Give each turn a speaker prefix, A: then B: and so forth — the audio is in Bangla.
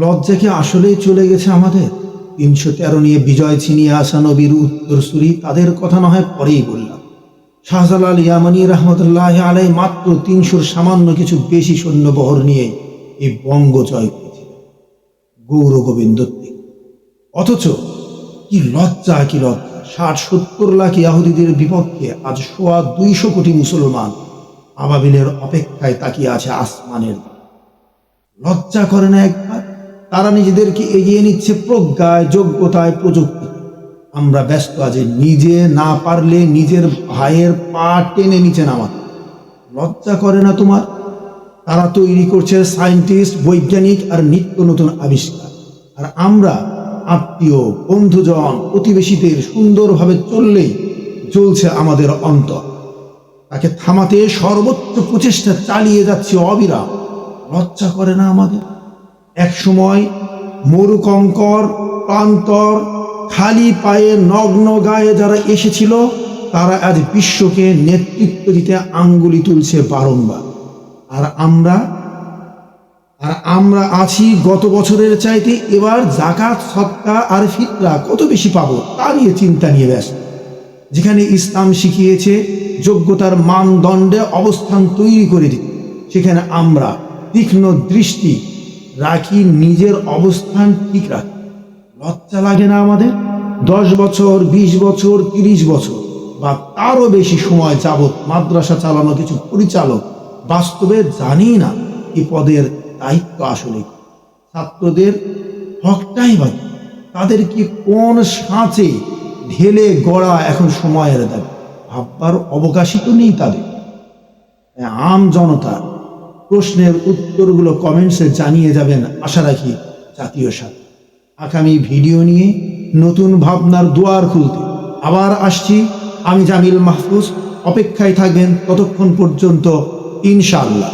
A: লজ্জা কি আসলেই চলে গেছে আমাদের? ৩১৩ নিয়ে বিজয় ছিনিয়ে আসা নবীর উত্তরসূরি, তাদের কথা না হয় পরেই বললাম। শাহজালাল ইয়ামানি রহমতুল্লাহ আলাই মাত্র ৩০০ সামান্য কিছু বেশি সৈন্যবহর নিয়ে এই বঙ্গ জয় করেছিলেন গৌর গোবিন্দ থেকে। অথচ কি লজ্জা, কি লজ্জা! ৬০-৭০ লাখ ইহুদিদের বিপক্ষে আজ ২০০ কোটি মুসলমান আবাবিলের অপেক্ষায় তাকিয়ে আছে আসমানের দিকে। লজ্জা করে না একবার? তারা নিজেদেরকে এগিয়ে নিচ্ছে প্রজ্ঞায়, যোগ্যতায়, প্রযুক্তি। আমরা ব্যস্ত আছি নিজে না পারলে নিজের ভাইয়ের পা টেনে নিচে নামাতে। লজ্জা করে না তোমার? তারা তৈরি করছে সায়েন্টিস্ট, বৈজ্ঞানিক আর নিত্য নতুন আবিষ্কার, আর আমরা আত্মীয়, বন্ধুজন, প্রতিবেশীদের সুন্দরভাবে চললেই জ্বলছে আমাদের অন্তর। তাকে থামাতে সর্বোচ্চ প্রচেষ্টা চালিয়ে যাচ্ছে অবিরাম। লজ্জা করে না আমাদের? এক সময় মরুকঙ্কর প্রান্তর খালি পায়ে নগ্ন গায়ে যারা এসেছিল, তারা আজ বিশ্বকে নেতৃত্ব দিতে আঙ্গুলি তুলছে বারংবার। আর আমরা আছি গত বছরের চাইতে এবার জাকাত, সদকা আর ফিতরা কত বেশি পাবো তা নিয়ে চিন্তা নিয়ে ব্যস্ত। যেখানে ইসলাম শিখিয়েছে যোগ্যতার মানদণ্ডে অবস্থান তৈরি করে দিতে, সেখানে আমরা তীক্ষ্ণ দৃষ্টি রাখি নিজের অবস্থান ঠিক রাখি। লজ্জা লাগে না আমাদের? 10 বছর, 20 বছর, 30 বছর বা তারও বেশি সময় যাবৎ মাদ্রাসা চালানো কিছু পরিচালক বাস্তবে জানি না এই পদের দায়িত্ব আসলে ছাত্রদের হকটাই বাকি। তাদের কি কোন সাঁচে ঢেলে গড়া এখন সময়ের দাবি, ভাববার অবকাশই তো নেই তাদের। আম জনতা প্রশ্নের উত্তরগুলো কমেন্টসে জানিয়ে যাবেন আশা রাখি জাতীয় সাথে। আগামী ভিডিও নিয়ে নতুন ভাবনার দুয়ার খুলতে আবার আসছি আমি জামিল মাহফুজ। অপেক্ষায় থাকবেন ততক্ষণ পর্যন্ত ইনশাআল্লাহ।